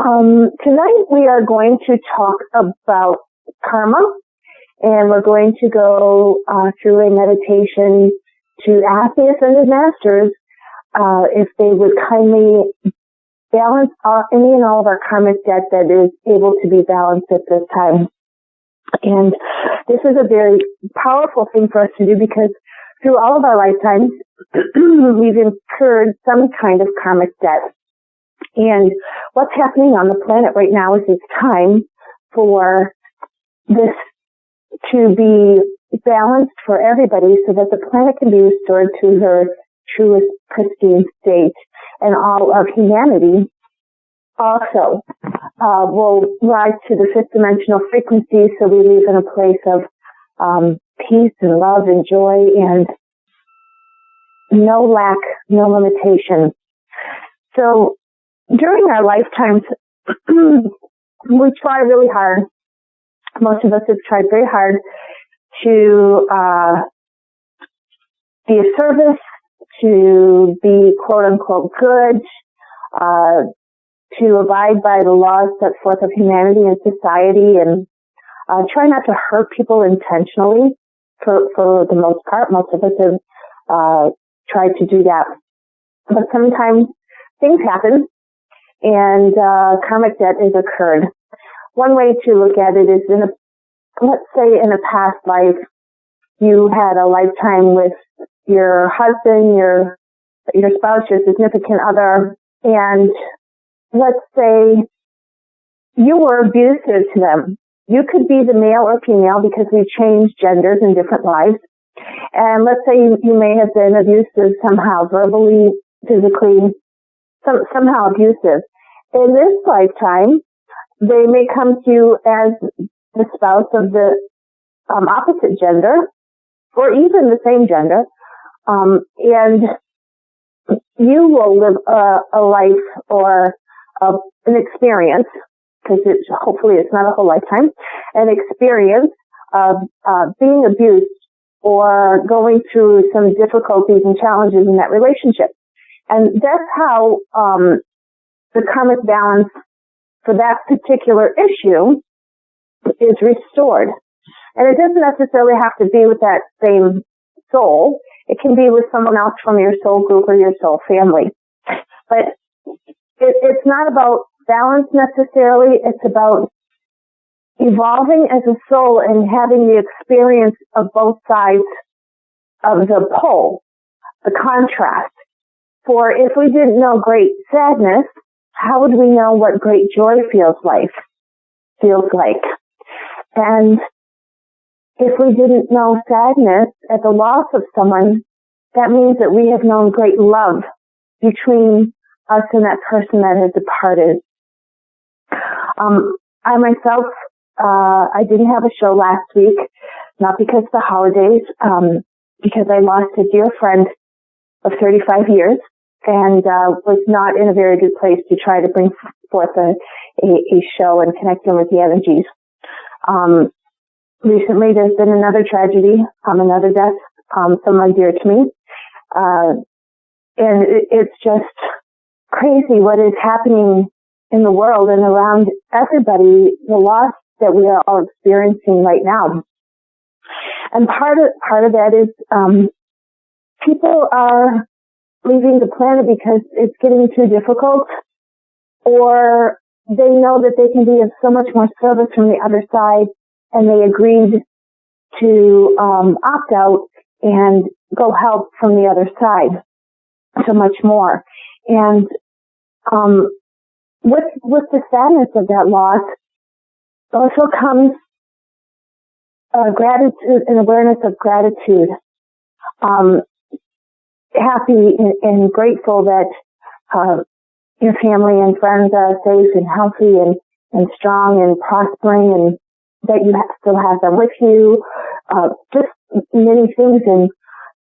Tonight we are going to talk about karma, and we're going to go through a meditation to ask the Ascended Masters if they would kindly balance any and all of our karmic debt that is able to be balanced at this time. And this is a very powerful thing for us to do because through all of our lifetimes, we've incurred some kind of karmic debt. And what's happening on the planet right now is it's time for this to be balanced for everybody so that the planet can be restored to her truest pristine state, and all of humanity also will rise to the fifth dimensional frequency, so we live in a place of peace and love and joy and no lack, no limitation. So during our lifetimes, we try really hard. Most of us have tried very hard to be of service, to be quote-unquote good, to abide by the laws set forth of humanity and society, and try not to hurt people intentionally for the most part. Most of us have tried to do that. But sometimes things happen, and karmic debt has occurred. One way to look at it is, let's say in a past life, you had a lifetime with your husband, your spouse, your significant other, and let's say you were abusive to them. You could be the male or female because we change genders in different lives. And let's say you may have been abusive somehow, verbally, physically, somehow abusive. In this lifetime, they may come to you as the spouse of the opposite gender, or even the same gender, and you will live a life or an experience, because hopefully it's not a whole lifetime, an experience of being abused or going through some difficulties and challenges in that relationship. And that's how the karmic balance for that particular issue is restored. And it doesn't necessarily have to be with that same soul. It can be with someone else from your soul group or your soul family. But it's not about balance necessarily. It's about evolving as a soul and having the experience of both sides of the pole, the contrast. For if we didn't know great sadness, how would we know what great joy feels like? And if we didn't know sadness at the loss of someone, that means that we have known great love between us and that person that has departed. I myself, I didn't have a show last week, not because of the holidays, because I lost a dear friend of 35 years and was not in a very good place to try to bring forth a show and connect them with the energies. Recently, there's been another tragedy, another death, someone dear to me. And it's just crazy what is happening in the world and around everybody, the loss that we are all experiencing right now. And part of that is people are leaving the planet because it's getting too difficult, or they know that they can be of so much more service from the other side, and they agreed to opt out and go help from the other side so much more. And with the sadness of that loss also comes gratitude and awareness of gratitude. Happy and grateful that your family and friends are safe and healthy and strong and prospering, and that you still have them with you. Just many things. And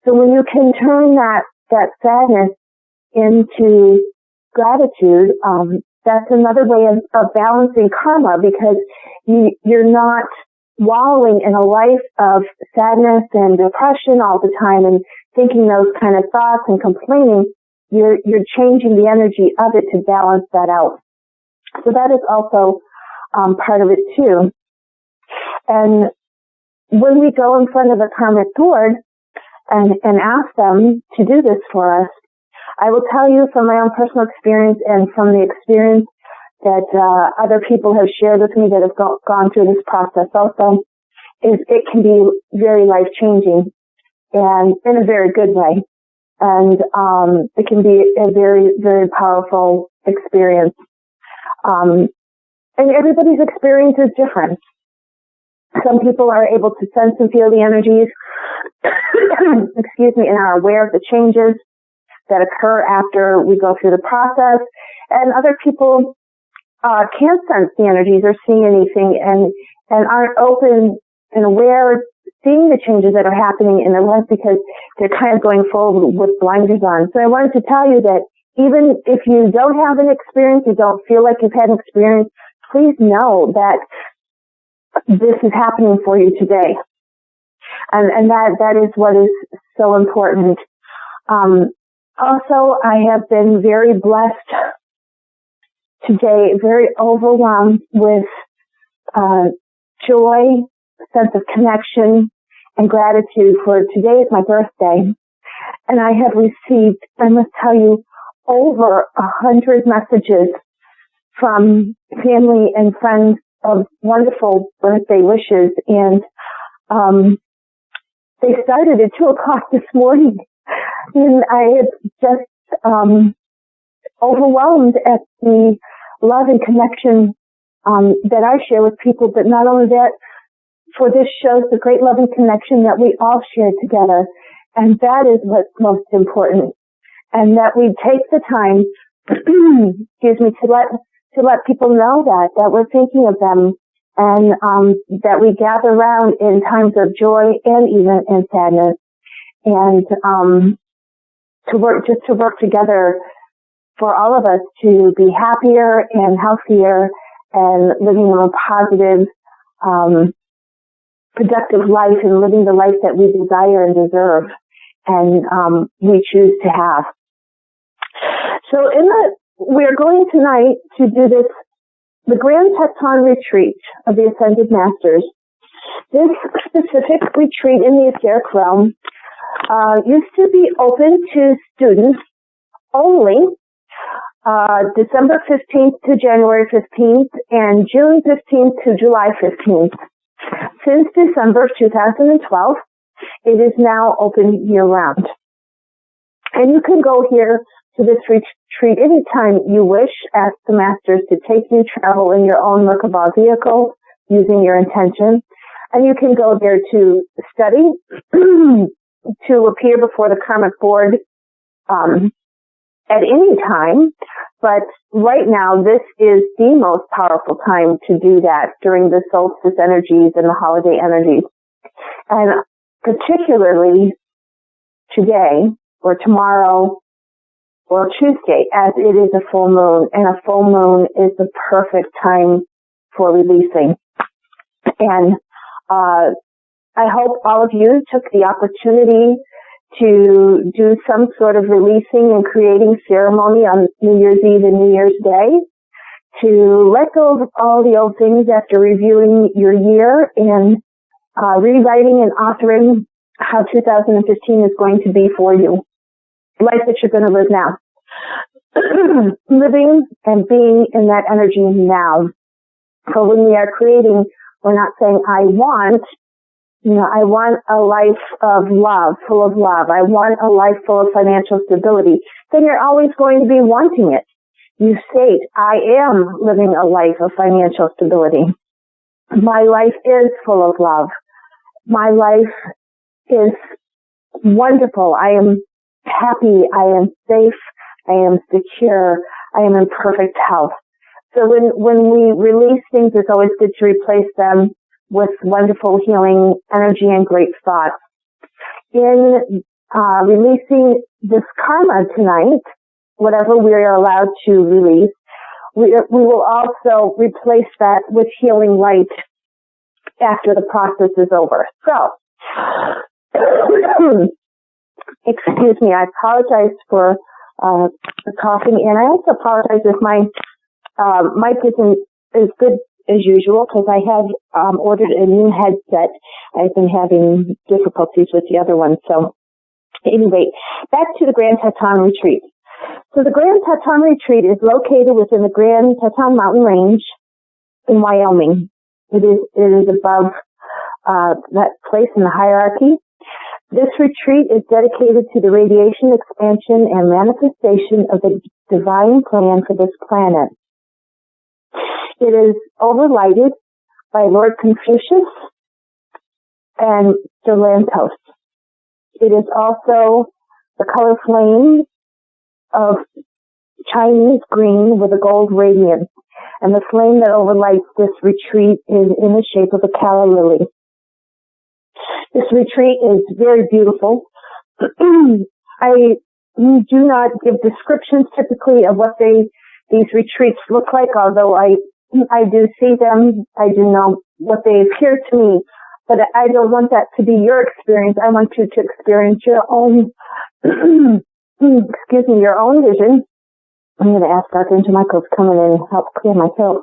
so when you can turn that sadness into gratitude, that's another way of balancing karma, because you're not wallowing in a life of sadness and depression all the time and thinking those kind of thoughts and complaining. You're changing the energy of it to balance that out. So that is also part of it too. And when we go in front of the Karmic Board and ask them to do this for us, I will tell you from my own personal experience and from the experience that other people have shared with me that have gone through this process also, is it can be very life-changing and in a very good way. And it can be a very, very powerful experience. And everybody's experience is different. Some people are able to sense and feel the energies, and are aware of the changes that occur after we go through the process. And other people can't sense the energies or see anything and aren't open and aware, seeing the changes that are happening in their life because they're kind of going forward with blinders on. So I wanted to tell you that even if you don't have an experience, you don't feel like you've had an experience, please know that this is happening for you today. And that is what is so important. Also, I have been very blessed today, very overwhelmed with joy, sense of connection, and gratitude for today is my birthday. And I have received, I must tell you, over 100 messages from family and friends of wonderful birthday wishes. And they started at 2 o'clock this morning. And I am just overwhelmed at the love and connection that I share with people. But not only that, for this shows the great love and connection that we all share together. And that is what's most important. And that we take the time, to let people know that we're thinking of them, and that we gather around in times of joy and even in sadness, and to work together for all of us to be happier and healthier and living a more positive, productive life, and living the life that we desire and deserve, and we choose to have. So we are going tonight to do the Grande Teton Retreat of the Ascended Masters. This specific retreat in the etheric realm used to be open to students only December 15th to January 15th and June 15th to July 15th. Since December of 2012, it is now open year-round. And you can go here to this retreat anytime you wish. Ask the Masters to take you, travel in your own Merkaba vehicle using your intention. And you can go there to study, to appear before the Karmic Board at any time. But right now, this is the most powerful time to do that during the solstice energies and the holiday energies. And particularly today or tomorrow or Tuesday, as it is a full moon, and a full moon is the perfect time for releasing. And I hope all of you took the opportunity to do some sort of releasing and creating ceremony on New Year's Eve and New Year's Day, to let go of all the old things after reviewing your year and rewriting and authoring how 2015 is going to be for you. Life that you're going to live now. Living and being in that energy now. So when we are creating, we're not saying, I want a life of love, full of love. I want a life full of financial stability. Then you're always going to be wanting it. You state, I am living a life of financial stability. My life is full of love. My life is wonderful. I am happy. I am safe. I am secure. I am in perfect health. So when we release things, it's always good to replace them with wonderful healing energy and great thoughts. In releasing this karma tonight, whatever we are allowed to release, we will also replace that with healing light after the process is over. So, excuse me, I apologize for the coughing, and I also apologize if my mic isn't as good as usual because I have ordered a new headset. I've been having difficulties with the other one. So anyway, back to the Grande Teton Retreat. So the Grande Teton Retreat is located within the Grande Teton mountain range in Wyoming. It is above that place in the hierarchy. This retreat is dedicated to the radiation, expansion, and manifestation of the divine plan for this planet. It is overlighted by Lord Confucius and Delantos. It is also the color flame of Chinese green with a gold radiance. And the flame that overlights this retreat is in the shape of a calla lily. This retreat is very beautiful. I do not give descriptions typically of what these retreats look like, although I do see them. I do know what they appear to me, but I don't want that to be your experience. I want you to experience your own, your own vision. I'm going to ask Archangel Michael to come in and help clear my throat.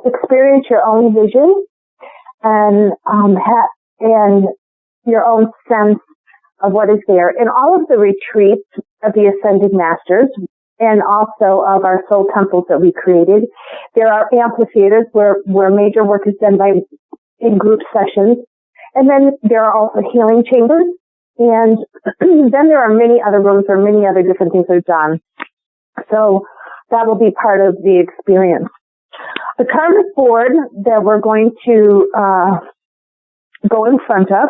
Experience your own vision and your own sense of what is there. In all of the retreats of the Ascended Masters and also of our soul temples that we created, there are amphitheaters where major work is done in group sessions. And then there are also healing chambers. And then there are many other rooms where many other different things are done. So that will be part of the experience. The Karmic Board that we're going to go in front of,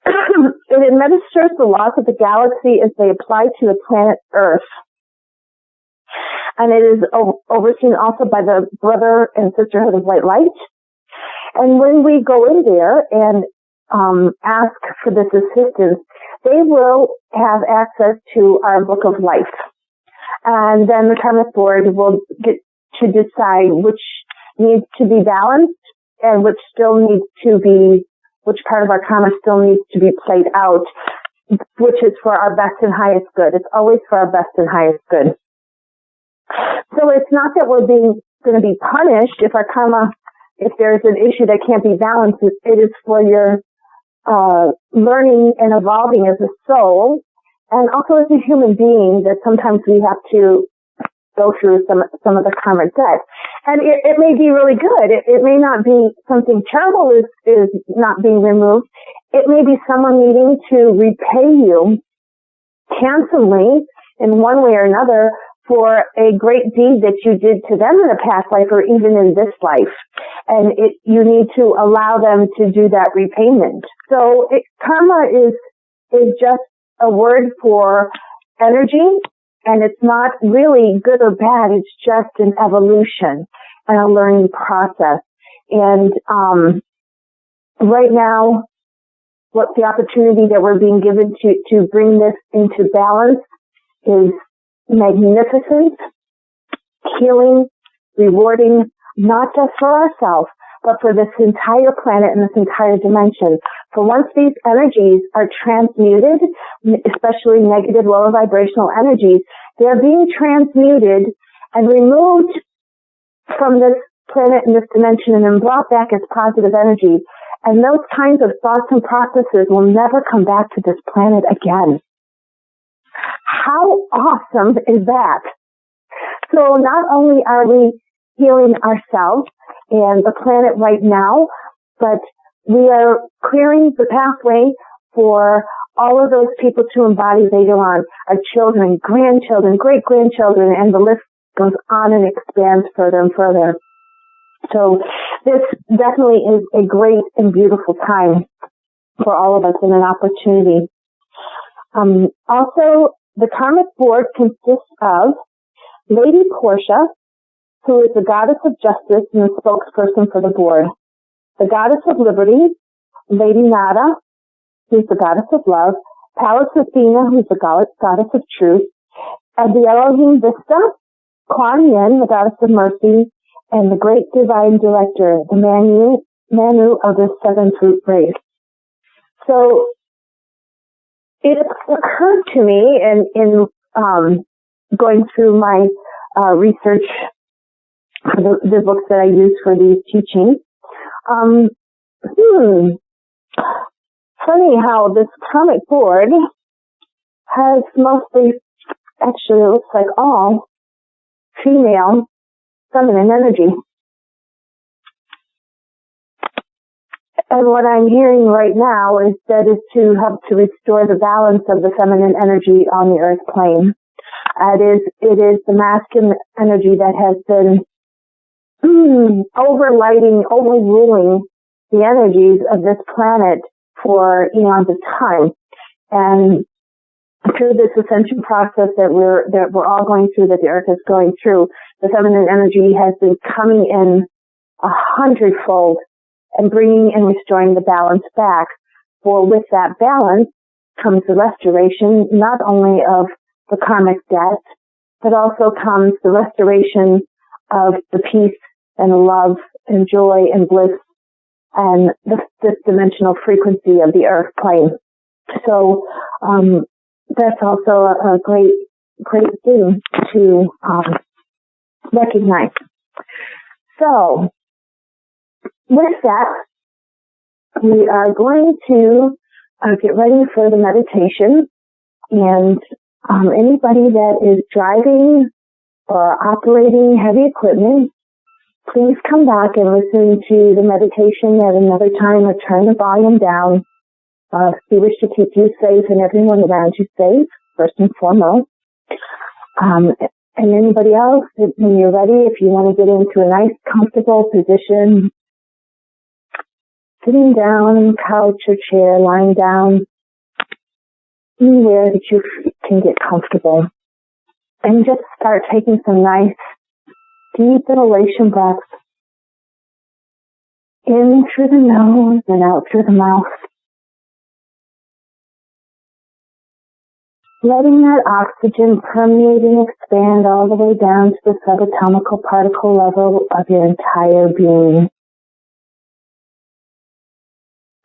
it administers the laws of the galaxy as they apply to the planet Earth. And it is overseen also by the Brother and Sisterhood of White Light. And when we go in there and ask for this assistance, they will have access to our book of life. And then the Karmic Board will get to decide which needs to be balanced and which part of our karma still needs to be played out, which is for our best and highest good. It's always for our best and highest good. So it's not that we're going to be punished if our karma, if there's an issue that can't be balanced. It is for your learning and evolving as a soul, and also as a human being, that sometimes we have to go through some of the karmic debt. And it may be really good. It may not be something terrible is not being removed. It may be someone needing to repay you handsomely in one way or another for a great deed that you did to them in a past life or even in this life. And you need to allow them to do that repayment. So karma is just a word for energy, and it's not really good or bad. It's just an evolution and a learning process. And right now, what the opportunity that we're being given to bring this into balance is magnificent, healing, rewarding, not just for ourselves, but for this entire planet and this entire dimension. For once these energies are transmuted, especially negative, lower vibrational energies, they're being transmuted and removed from this planet and this dimension and then brought back as positive energy. And those kinds of thoughts and processes will never come back to this planet again. How awesome is that? So not only are we healing ourselves and the planet right now, but we are clearing the pathway for all of those people to embody later on, our children, grandchildren, great-grandchildren, and the list goes on and expands further and further. So this definitely is a great and beautiful time for all of us and an opportunity. Also, the Karmic Board consists of Lady Portia, who is the goddess of justice and the spokesperson for the board, the goddess of liberty, Lady Nada, who's the goddess of love, Pallas Athena, who's the goddess of truth, and the Elohim Vista, Kuan Yin, the goddess of mercy, and the great divine director, the Manu of the seven fruit race. So it occurred to me in going through my research for the books that I use for these teachings. Funny how this Karmic Board has mostly, actually it looks like all, female feminine energy. And what I'm hearing right now is that is to help to restore the balance of the feminine energy on the earth plane. It is the masculine energy that has been overruling the energies of this planet for eons of time. And through this ascension process that we're all going through, that the earth is going through, the feminine energy has been coming in 100-fold and bringing and restoring the balance back. For with that balance comes the restoration, not only of the karmic debt, but also comes the restoration of the peace and love and joy and bliss and the fifth dimensional frequency of the earth plane. So that's also a great thing to recognize. So with that, we are going to get ready for the meditation. And anybody that is driving or operating heavy equipment, please come back and listen to the meditation at another time or turn the volume down. We wish to keep you safe and everyone around you safe, first and foremost. And anybody else, when you're ready, if you want to get into a nice, comfortable position, sitting down on a couch or chair, lying down, anywhere that you can get comfortable. And just start taking some nice, deep inhalation breaths in through the nose and out through the mouth. Letting that oxygen permeate and expand all the way down to the subatomic particle level of your entire being.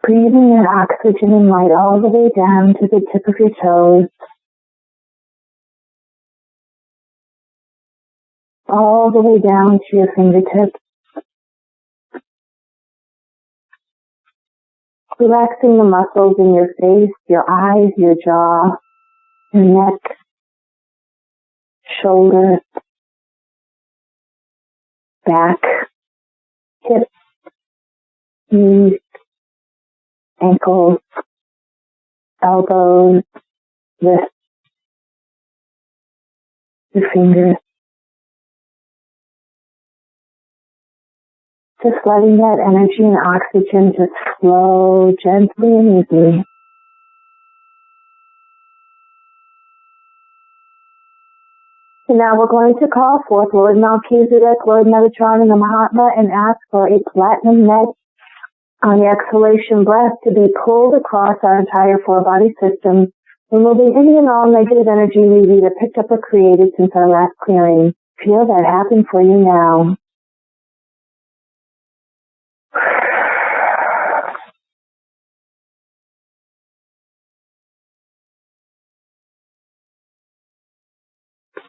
Breathing that oxygen and light all the way down to the tip of your toes. All the way down to your fingertips. Relaxing the muscles in your face, your eyes, your jaw, your neck, shoulders, back, hips, knees, ankles, elbows, wrists, your fingers. Just letting that energy and oxygen just flow gently and easily. And now we're going to call forth Lord Melchizedek, Lord Metatron, and the Mahatma and ask for a platinum net on the exhalation breath to be pulled across our entire four-body system, removing any and all negative energy we've either picked up or created since our last clearing. Feel that happen for you now.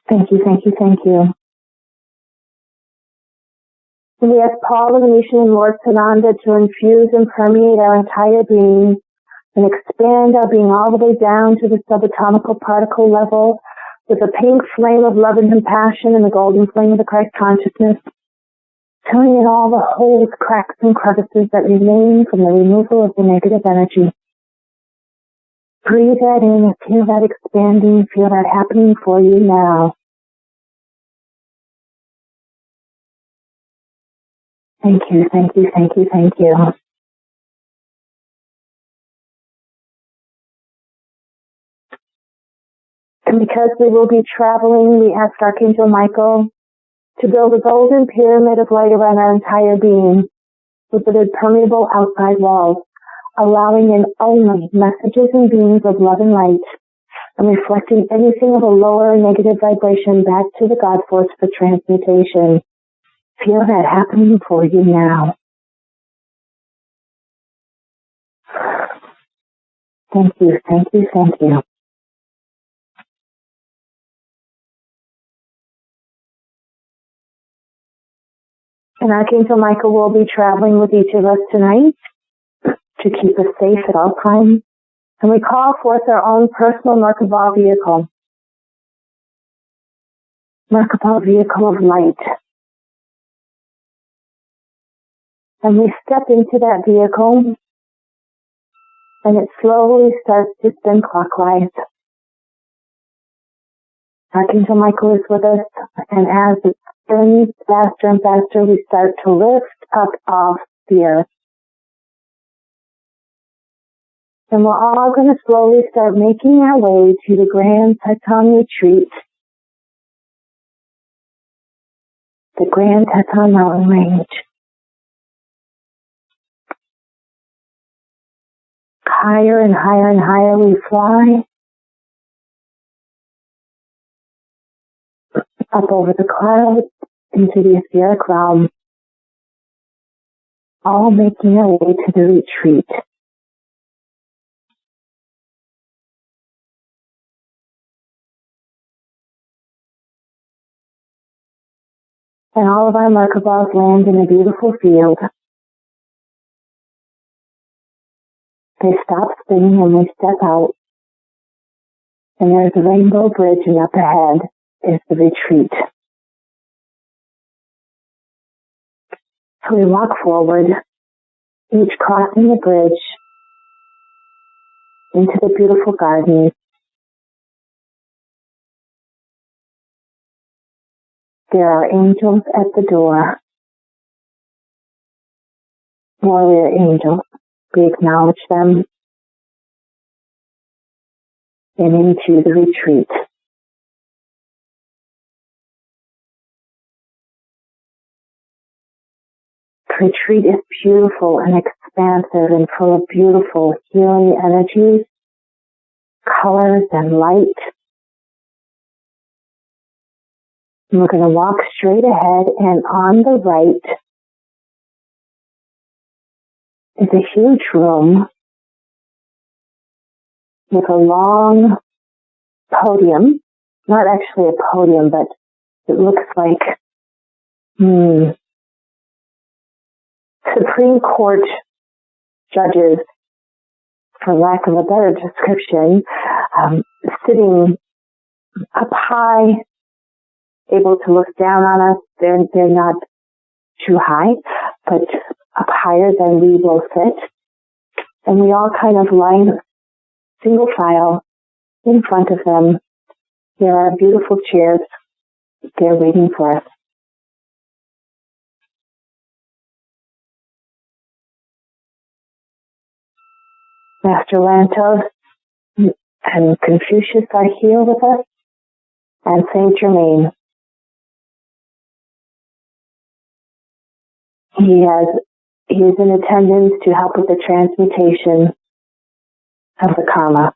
Thank you, thank you, thank you. And we ask Paul, the Venetian, and Lord Sananda to infuse and permeate our entire being and expand our being all the way down to the subatomic particle level with a pink flame of love and compassion and the golden flame of the Christ consciousness, filling in all the holes, cracks, and crevices that remain from the removal of the negative energy. Breathe that in and feel that expanding, feel that happening for you now. Thank you, thank you, thank you, thank you. And because we will be traveling, we ask Archangel Michael to build a golden pyramid of light around our entire being with impermeable outside walls, allowing in only messages and beams of love and light, and reflecting anything of a lower negative vibration back to the God Force for transmutation. Feel that happening for you now. Thank you, thank you, thank you. And Archangel Michael will be traveling with each of us tonight to keep us safe at all times. And we call forth our own personal Merkabah vehicle. Merkabah vehicle of light. And we step into that vehicle, and it slowly starts to spin clockwise. Archangel Michael is with us, and as it spins faster and faster, we start to lift up off the earth. And we're all going to slowly start making our way to the Grande Teton Retreat, the Grande Teton mountain range. Higher and higher and higher we fly, up over the clouds into the etheric realm, all making our way to the retreat. And all of our Merkabahs land in a beautiful field. They stop spinning and we step out. And there's a rainbow bridge, and up ahead is the retreat. So we walk forward, each crossing the bridge into the beautiful garden. There are angels at the door. Warrior angels. We acknowledge them. And into the retreat. The retreat is beautiful and expansive and full of beautiful healing energies, colors, and light. And we're going to walk straight ahead, and on the right is a huge room with a long podium. Not actually a podium, but it looks like Supreme Court judges, for lack of a better description, sitting up high, able to look down on us. They're not too high, but up higher than we will sit. And we all kind of line single file in front of them. There are beautiful chairs. They're waiting for us. Master Lantos and Confucius are here with us, and Saint Germain. He is in attendance to help with the transmutation of the karma.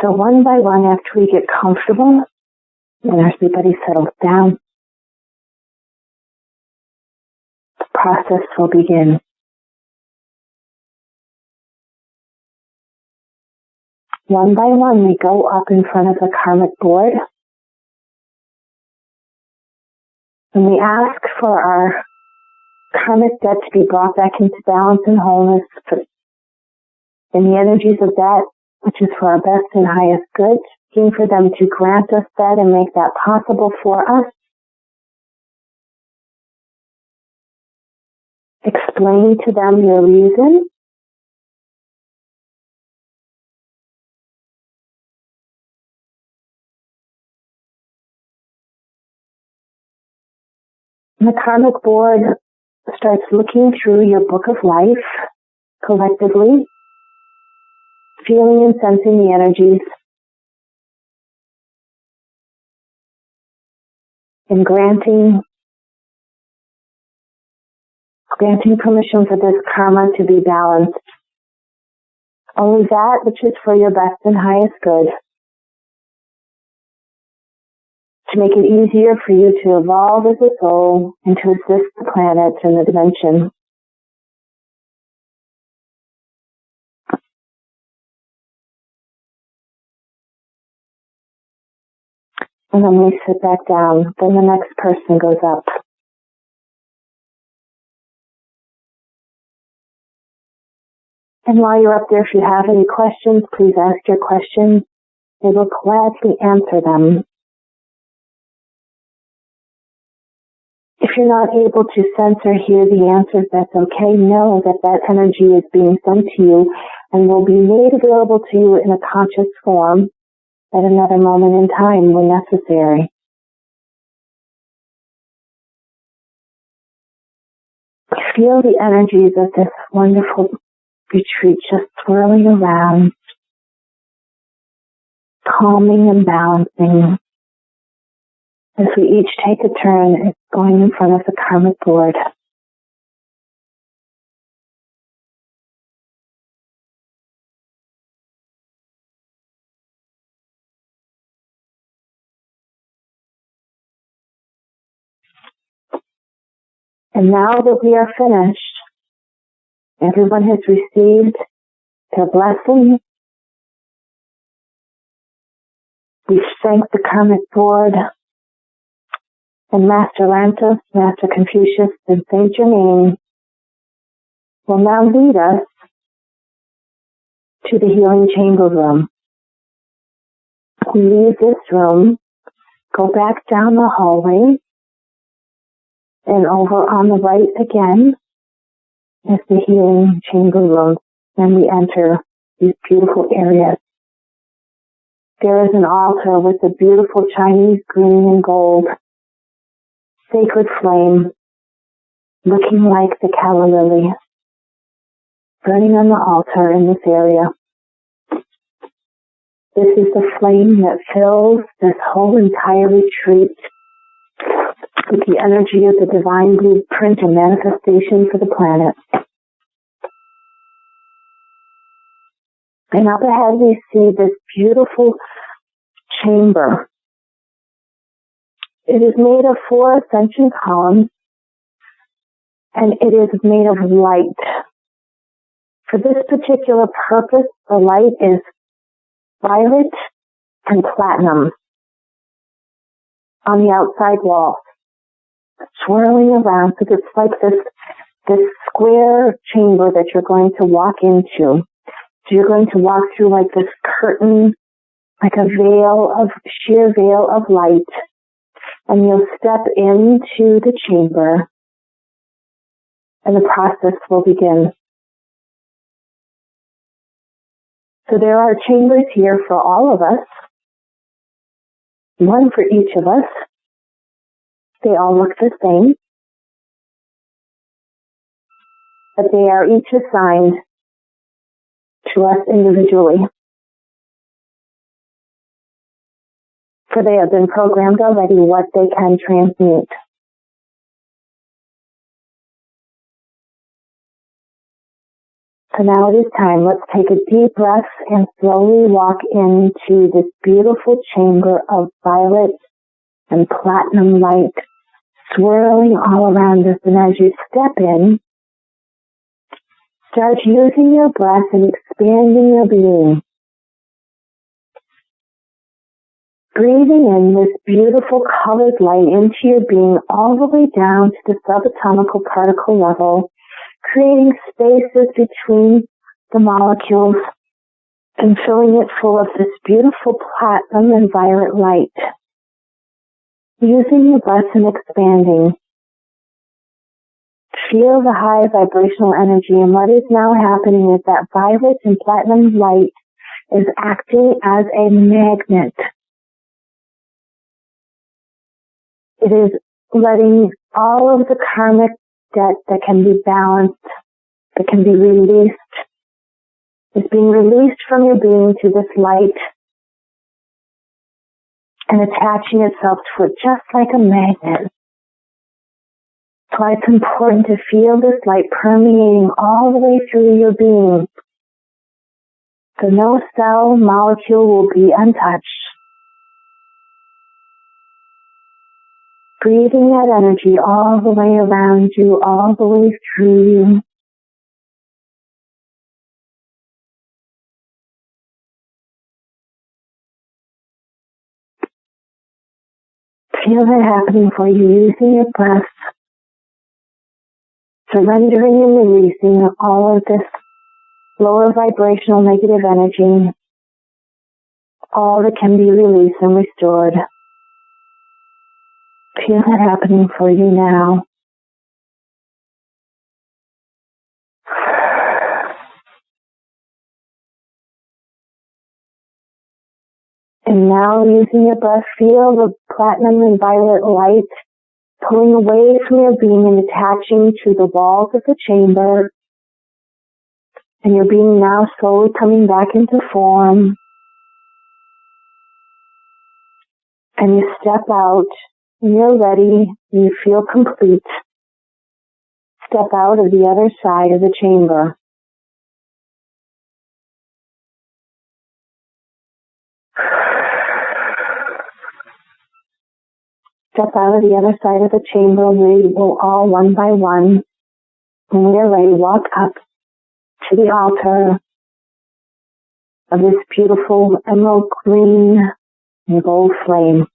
So one by one, after we get comfortable and everybody settles down, the process will begin. One by one, we go up in front of the Karmic Board, and we ask for our karmic debt to be brought back into balance and wholeness in the energies of that which is for our best and highest good, asking for them to grant us that and make that possible for us. Explain to them your reason. The Karmic Board starts looking through your book of life collectively, feeling and sensing the energies, and granting permission for this karma to be balanced. Only that which is for your best and highest good, to make it easier for you to evolve as a soul and to assist the planet and the dimension. And then we sit back down. Then the next person goes up. And while you're up there, if you have any questions, please ask your questions. They will gladly answer them. If you're not able to sense or hear the answers, that's okay. Know that that energy is being sent to you and will be made available to you in a conscious form at another moment in time when necessary. Feel the energies of this wonderful retreat just swirling around, calming and balancing as we each take a turn going in front of the Karmic Board. And now that we are finished, everyone has received their blessing. We thank the Karmic Board and Master Lantos, Master Confucius, and Saint Germain will now lead us to the healing chamber room. We leave this room, go back down the hallway, and over on the right again is the healing chamber room, and we enter these beautiful areas. There is an altar with a beautiful Chinese green and gold sacred flame looking like the calla lily burning on the altar in this area. This is the flame that fills this whole entire retreat with the energy of the divine blueprint and manifestation for the planet. And up ahead we see this beautiful chamber. It is made of 4 ascension columns, and it is made of light. For this particular purpose, the light is violet and platinum on the outside wall, swirling around. So it's like this square chamber that you're going to walk into. So you're going to walk through like this curtain, like a sheer veil of light, and you'll step into the chamber, and the process will begin. So there are chambers here for all of us, one for each of us. They all look the same, but they are each assigned to us individually. For they have been programmed already what they can transmute. So now it is time. Let's take a deep breath and slowly walk into this beautiful chamber of violet and platinum light swirling all around us. And as you step in, start using your breath and expanding your being. Breathing in this beautiful colored light into your being all the way down to the subatomic particle level, creating spaces between the molecules and filling it full of this beautiful platinum and violet light. Using your breath and expanding, feel the high vibrational energy, and what is now happening is that violet and platinum light is acting as a magnet. It is letting all of the karmic debt that can be balanced, that can be released, is being released from your being to this light and attaching itself to it just like a magnet. That's why it's important to feel this light permeating all the way through your being. So no cell, molecule will be untouched. Breathing that energy all the way around you, all the way through you. Feel that happening for you using your breath, surrendering and releasing all of this lower vibrational negative energy, all that can be released and restored. Feel that happening for you now. And now, using your breath, feel the platinum and violet light pulling away from your being and attaching to the walls of the chamber. And your being now slowly coming back into form. And you step out, and you're ready, and you feel complete. Step out of the other side of the chamber. Step out of the other side of the chamber. We will all, one by one, when we are ready, walk up to the altar of this beautiful emerald green and gold flame.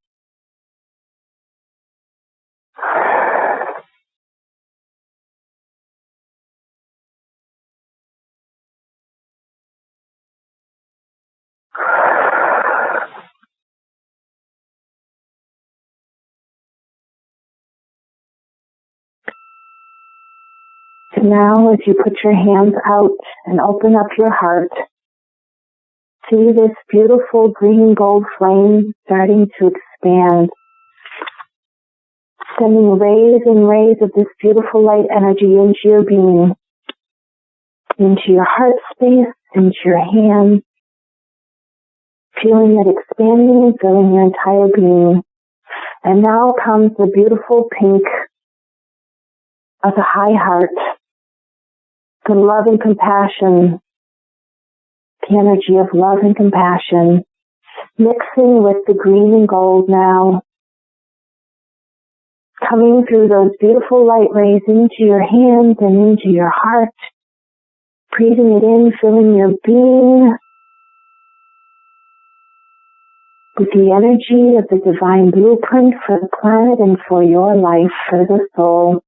Now, as you put your hands out and open up your heart, see this beautiful green gold flame starting to expand, sending rays and rays of this beautiful light energy into your being, into your heart space, into your hands, feeling it expanding and filling your entire being. And now comes the beautiful pink of the high heart, the love and compassion, the energy of love and compassion, mixing with the green and gold now, coming through those beautiful light rays into your hands and into your heart, breathing it in, filling your being with the energy of the divine blueprint for the planet and for your life, for the soul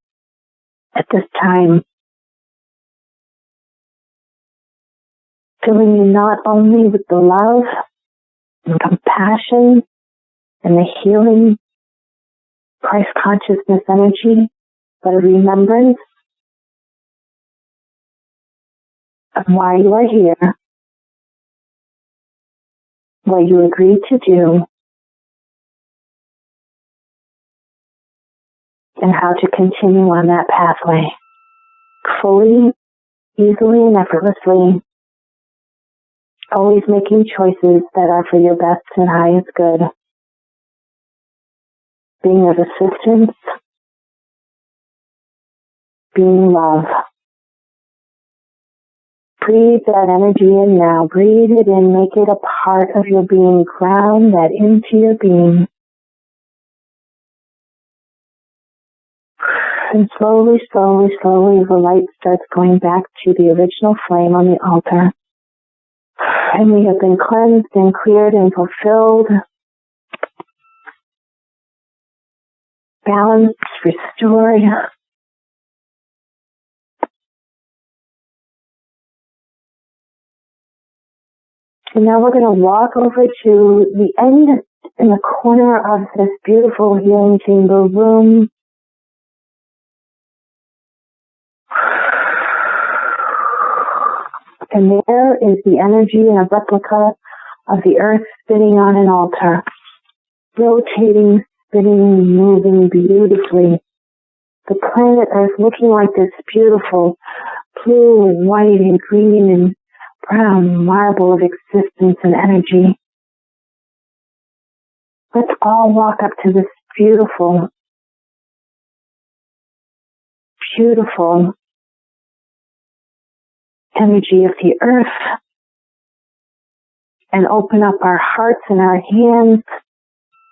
at this time. Filling you not only with the love and compassion and the healing Christ consciousness energy, but a remembrance of why you are here, what you agreed to do, and how to continue on that pathway fully, easily, and effortlessly. Always making choices that are for your best and highest good. Being of assistance. Being love. Breathe that energy in now. Breathe it in. Make it a part of your being. Ground that into your being. And slowly, slowly, slowly, the light starts going back to the original flame on the altar. And we have been cleansed and cleared and fulfilled, balanced, restored. And now we're going to walk over to the end in the corner of this beautiful healing chamber room. And there is the energy and a replica of the earth spinning on an altar, rotating, spinning, moving beautifully. The planet Earth looking like this beautiful blue and white and green and brown marble of existence and energy. Let's all walk up to this beautiful, beautiful energy of the earth and open up our hearts and our hands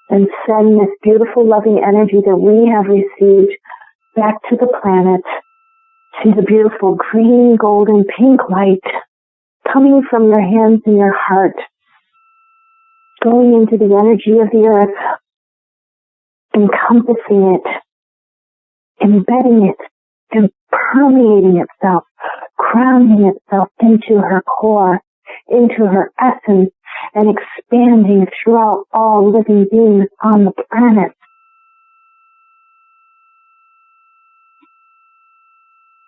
and send this beautiful loving energy that we have received back to the planet. See the beautiful green, golden, pink light coming from your hands and your heart, going into the energy of the earth, encompassing it, embedding it, and permeating itself, grounding itself into her core, into her essence, and expanding throughout all living beings on the planet.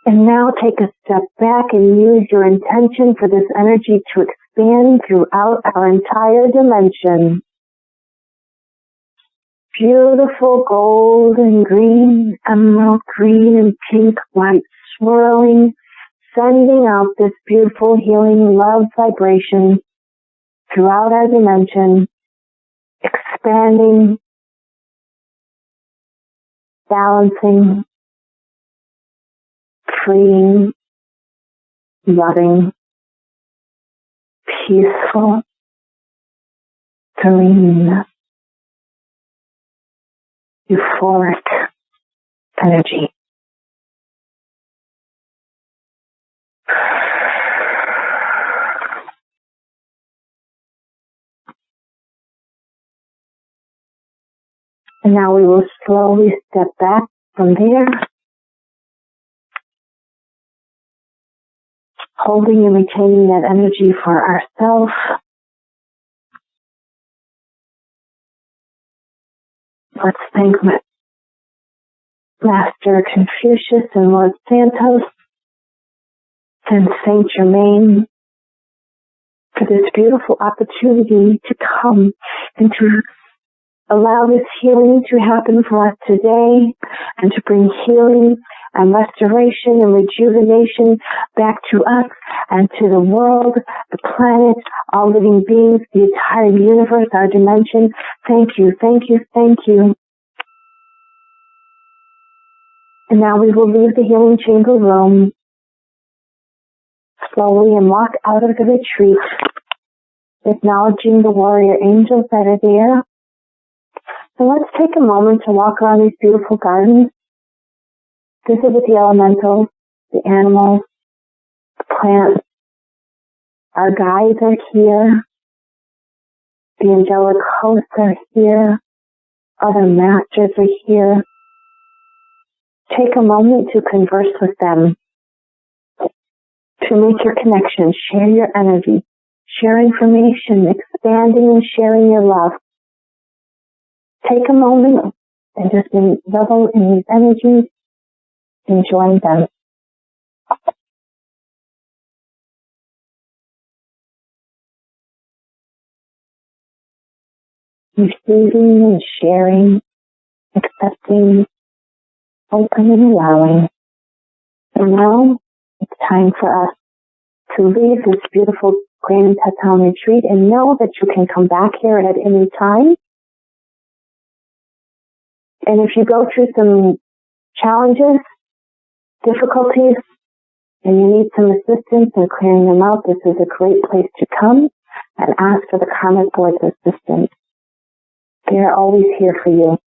And now take a step back and use your intention for this energy to expand throughout our entire dimension. Beautiful gold and green, emerald green and pink light swirling, sending out this beautiful healing love vibration throughout our dimension, expanding, balancing, freeing, loving, peaceful, serene, euphoric energy. And now we will slowly step back from there, holding and retaining that energy for ourselves. Let's thank Master Confucius and Lord Santos and Saint Germain for this beautiful opportunity to come and to allow this healing to happen for us today and to bring healing and restoration and rejuvenation back to us and to the world, the planet, all living beings, the entire universe, our dimension. Thank you, thank you, thank you. And now we will leave the healing chamber room slowly and walk out of the retreat, acknowledging the warrior angels that are there. So let's take a moment to walk around these beautiful gardens, visit with the elementals, the animals, the plants. Our guides are here. The angelic hosts are here. Other masters are here. Take a moment to converse with them, to make your connection, share your energy, share information, expanding and sharing your love. Take a moment and just revel in these energies, enjoying them. Receiving and sharing, accepting, open and allowing. And now it's time for us to leave this beautiful Grande Teton Retreat and know that you can come back here at any time. And if you go through some challenges, difficulties, and you need some assistance in clearing them out, this is a great place to come and ask for the Karmic Board's assistance. They are always here for you.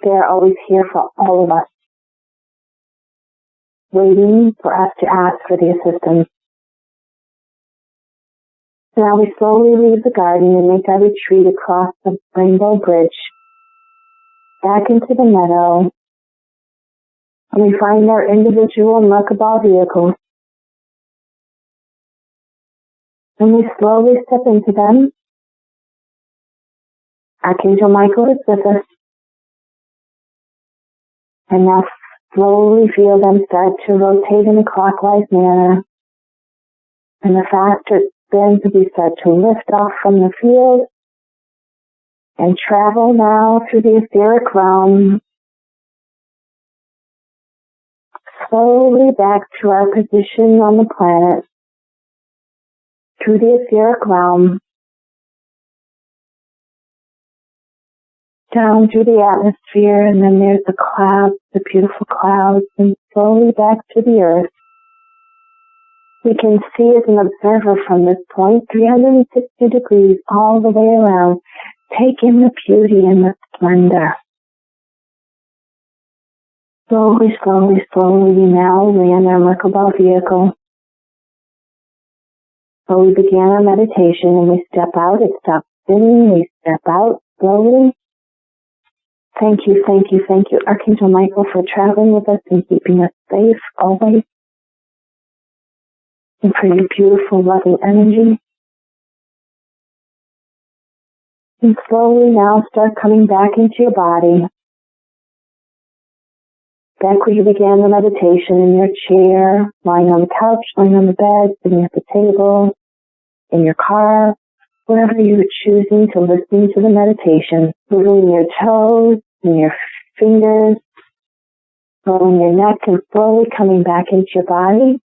They are always here for all of us, waiting for us to ask for the assistance. Now we slowly leave the garden and make our retreat across the Rainbow Bridge, back into the meadow, and we find our individual Merkabah vehicles. And we slowly step into them. Archangel Michael is with us. And now slowly feel them start to rotate in a clockwise manner. And the faster it spins, we start to lift off from the field and travel now through the etheric realm, slowly back to our position on the planet, through the etheric realm, down through the atmosphere, and then there's the clouds, the beautiful clouds, and slowly back to the earth. We can see as an observer from this point, 360 degrees all the way around, take in the beauty and the splendor. Slowly, slowly, slowly, we now land our Merkabah vehicle. So we began our meditation and we step out, it stops spinning, we step out slowly, Thank you, thank you, thank you, Archangel Michael, for traveling with us and keeping us safe always. And for your beautiful, loving energy. And slowly now start coming back into your body. Back where you began the meditation, in your chair, lying on the couch, lying on the bed, sitting at the table, in your car, wherever you're choosing to listen to the meditation, moving your toes and your fingers, rolling your neck and slowly coming back into your body.